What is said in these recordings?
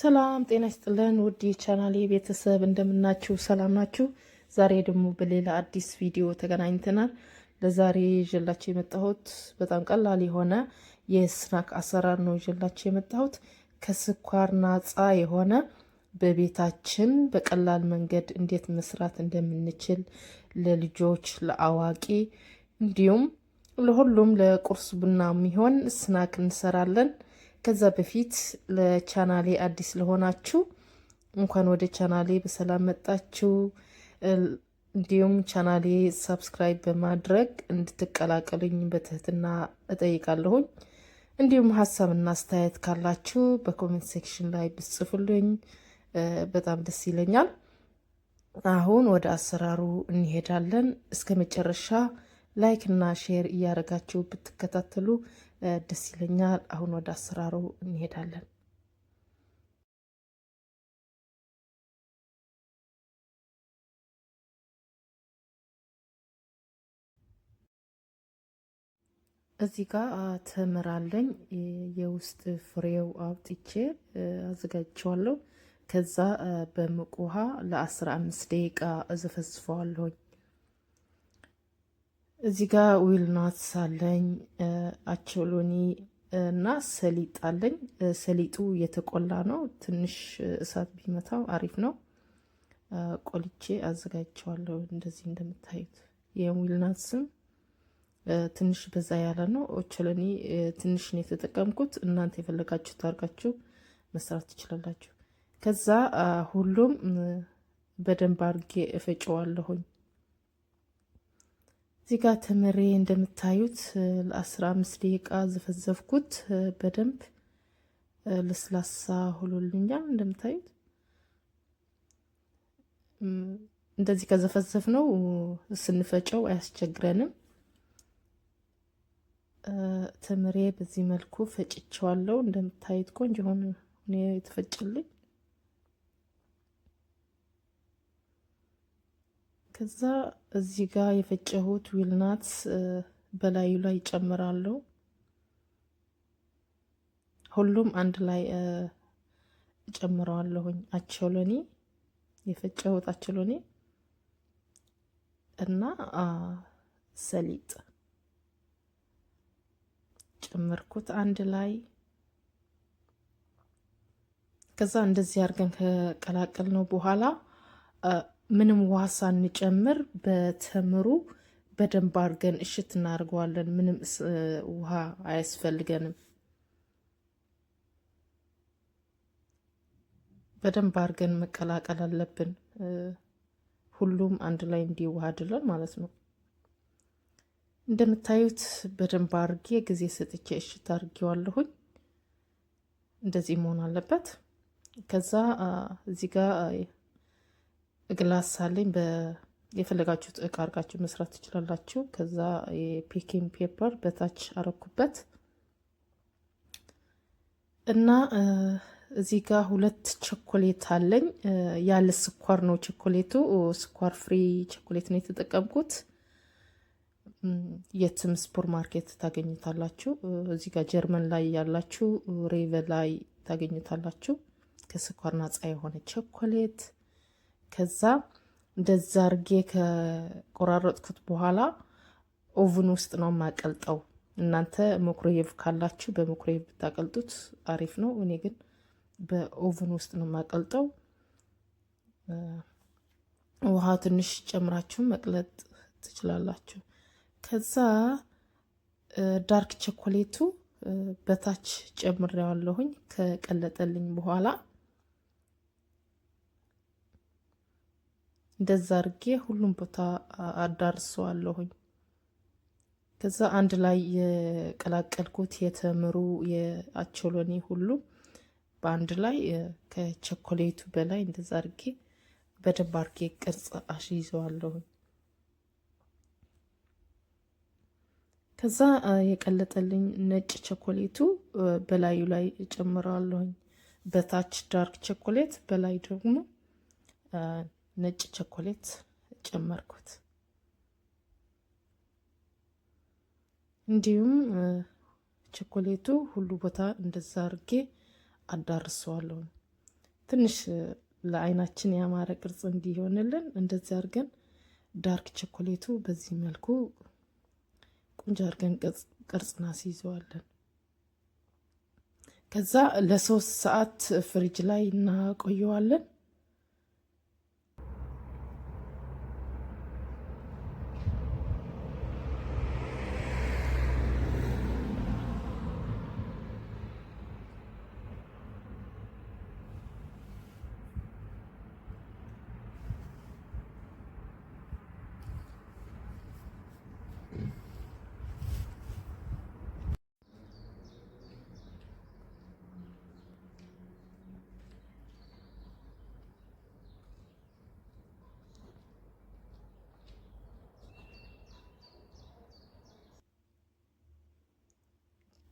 ሰላም ጤና ይስጥልን ውድ የቻናሌ ቤተሰብ እንደምናችሁ ሰላም ናችሁ? ዛሬ ደግሞ በሌላ አዲስ ቪዲዮ ተገናኝተናል። ለዛሬ ይዤላችሁ የመጣሁት በጣም ቀላል የሆነ የስናክ አሰራር ነው ይዤላችሁ የመጣሁት። ከስኳር ነፃ የሆነ በቤታችን በቀላል መንገድ እንዴት መስራት እንደምንችል ለልጆች፣ ለአዋቂ እንዲሁም ለሁሉም ለቁርስ ቡና የሚሆን ስናክ እንሰራለን። ከዛ በፊት ለቻናሌ አዲስ ለሆናችሁ እንኳን ወደ ቻናሌ በሰላም መጣችሁ። እንዲሁም ቻናሌ ሰብስክራይብ በማድረግ እንድትቀላቀሉኝ በትህትና እጠይቃለሁኝ። እንዲሁም ሀሳብና አስተያየት ካላችሁ በኮሜንት ሴክሽን ላይ ብጽፉልኝ በጣም ደስ ይለኛል። አሁን ወደ አሰራሩ እንሄዳለን። እስከ መጨረሻ ላይክ እና ሼር እያደረጋችሁ ብትከታተሉ ደስ ይለኛል። አሁን ወደ አሰራሩ እንሄዳለን። እዚህ ጋር ተምር አለኝ። የውስጥ ፍሬው አውጥቼ አዘጋጅቼዋለሁ። ከዛ በሙቅ ውሃ ለ15 ደቂቃ እዘፈዝፈዋለሁኝ። እዚህ ጋር ዊልናትስ አለኝ፣ አቾሎኒ እና ሰሊጥ አለኝ። ሰሊጡ የተቆላ ነው። ትንሽ እሳት ቢመታው አሪፍ ነው። ቆልቼ አዘጋጅቼዋለሁ እንደዚህ እንደምታዩት። የዊልናትስም ትንሽ በዛ ያለ ነው። ኦቾሎኒ ትንሽ ነው የተጠቀምኩት። እናንተ የፈለጋችሁ ታርጋችሁ መስራት ትችላላችሁ። ከዛ ሁሉም በደንብ አድርጌ እፈጨዋለሁኝ። እዚህ ጋር ተምሬ እንደምታዩት ለ15 ደቂቃ ዘፈዘፍኩት። በደንብ ለስላሳ ሆኖልኛል። እንደምታዩት እንደዚህ ከዘፈዘፍ ነው ስንፈጨው አያስቸግረንም። ተምሬ በዚህ መልኩ ፈጭቸዋለሁ። እንደምታዩት ቆንጆ ሆኖ ነው የተፈጨልኝ። ከዛ እዚህ ጋር የፈጨሁት ዊልናትስ በላዩ ላይ ጨምራለሁ። ሁሉም አንድ ላይ ጨምረዋለሁኝ። አቾሎኒ የፈጨሁት አቾሎኒ እና ሰሊጥ ጨመርኩት አንድ ላይ። ከዛ እንደዚህ አድርገን ከቀላቀል ነው በኋላ ምንም ውሃ ሳንጨምር በተምሩ በደንብ አድርገን እሽት እናደርገዋለን። ምንም ውሃ አያስፈልገንም። በደንብ አድርገን መቀላቀል አለብን። ሁሉም አንድ ላይ እንዲዋሃድልን ማለት ነው። እንደምታዩት በደንብ አድርጌ ጊዜ ሰጥቼ እሽት አድርጌዋለሁኝ። እንደዚህ መሆን አለበት። ከዛ እዚህ ጋር ግላስ አለኝ። የፈለጋችሁት እቃ አድርጋችሁ መስራት ትችላላችሁ። ከዛ የፔኪንግ ፔፐር በታች አረኩበት እና እዚህ ጋር 2 ቸኮሌት አለኝ። ያለ ስኳር ነው ቸኮሌቱ። ስኳር ፍሪ ቸኮሌት ነው የተጠቀምኩት። የትም ሱፐር ማርኬት ታገኙታላችሁ። እዚህ ጋር ጀርመን ላይ ያላችሁ ሬቨ ላይ ታገኙታላችሁ። ከስኳር ነፃ የሆነ ቸኮሌት። ከዛ እንደዛ አርጌ ከቆራረጥኩት በኋላ ኦቭን ውስጥ ነው ማቀልጠው። እናንተ ማይክሮዌቭ ካላችሁ በማይክሮዌቭ ብታቀልጡት አሪፍ ነው። እኔ ግን በኦቭን ውስጥ ነው ማቀልጠው። ውሃ ትንሽ ጨምራችሁ መቅለጥ ትችላላችሁ። ከዛ ዳርክ ቸኮሌቱ በታች ጨምሬዋለሁኝ ከቀለጠልኝ በኋላ እንደዛ አርጌ ሁሉም ቦታ አዳርሰዋለሁኝ። ከዛ አንድ ላይ የቀላቀልኩት የተምሩ የአቾሎኒ ሁሉ በአንድ ላይ ከቸኮሌቱ በላይ እንደዛ አርጌ በደንብ አርጌ ቅርጽ አስይዘዋለሁኝ። ከዛ የቀለጠልኝ ነጭ ቸኮሌቱ በላዩ ላይ ጨምረዋለሁኝ። በታች ዳርክ ቸኮሌት፣ በላይ ደግሞ ነጭ ቸኮሌት ጨመርኩት። እንዲሁም ቸኮሌቱ ሁሉ ቦታ እንደዛ አርጌ አዳርሰዋለሁ። ትንሽ ለአይናችን ያማረ ቅርጽ እንዲሆንልን እንደዚህ አድርገን ዳርክ ቸኮሌቱ በዚህ መልኩ ቆንጆ አድርገን ቅርጽ እናስይዘዋለን። ከዛ ለ3 ሰዓት ፍሪጅ ላይ እናቆየዋለን።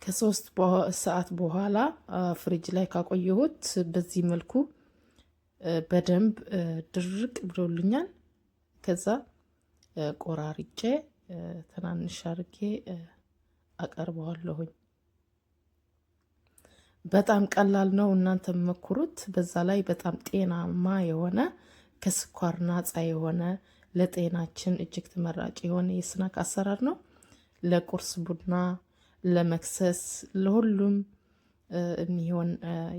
ከ3 ሰዓት በኋላ ፍሪጅ ላይ ካቆየሁት በዚህ መልኩ በደንብ ድርቅ ብሎልኛል። ከዛ ቆራርጬ ትናንሽ አርጌ አቀርበዋለሁኝ። በጣም ቀላል ነው፣ እናንተ መኩሩት። በዛ ላይ በጣም ጤናማ የሆነ ከስኳር ነፃ የሆነ ለጤናችን እጅግ ተመራጭ የሆነ የስናክ አሰራር ነው። ለቁርስ ቡና፣ ለመክሰስ፣ ለሁሉም የሚሆን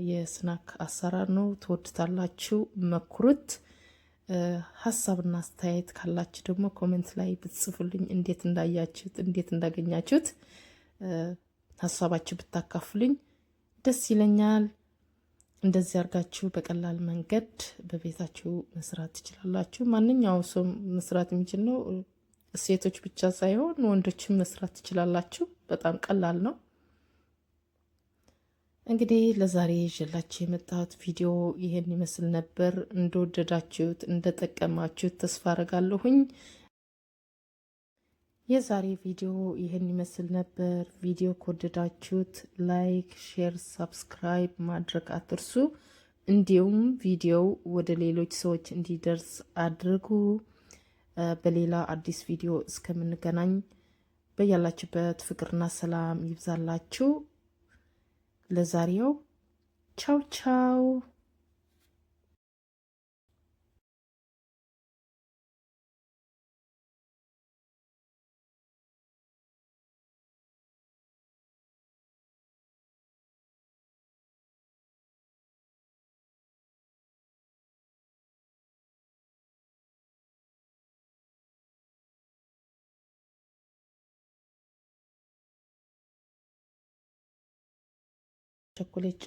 የስናክ አሰራር ነው። ትወድታላችሁ፣ መኩሩት። ሀሳብና አስተያየት ካላችሁ ደግሞ ኮሜንት ላይ ብትጽፉልኝ እንዴት እንዳያችሁት፣ እንዴት እንዳገኛችሁት ሀሳባችሁ ብታካፍሉኝ ደስ ይለኛል። እንደዚህ አድርጋችሁ በቀላል መንገድ በቤታችሁ መስራት ትችላላችሁ። ማንኛውም ሰው መስራት የሚችል ነው። ሴቶች ብቻ ሳይሆን ወንዶችም መስራት ትችላላችሁ። በጣም ቀላል ነው። እንግዲህ ለዛሬ ይዤላችሁ የመጣሁት ቪዲዮ ይሄን ይመስል ነበር። እንደወደዳችሁት እንደጠቀማችሁት ተስፋ አረጋለሁኝ። የዛሬ ቪዲዮ ይሄን ይመስል ነበር። ቪዲዮ ከወደዳችሁት ላይክ፣ ሼር፣ ሳብስክራይብ ማድረግ አትርሱ። እንዲሁም ቪዲዮው ወደ ሌሎች ሰዎች እንዲደርስ አድርጉ። በሌላ አዲስ ቪዲዮ እስከምንገናኝ በያላችሁበት ፍቅርና ሰላም ይብዛላችሁ። ለዛሬው ቻው ቻው። ቸኮሌት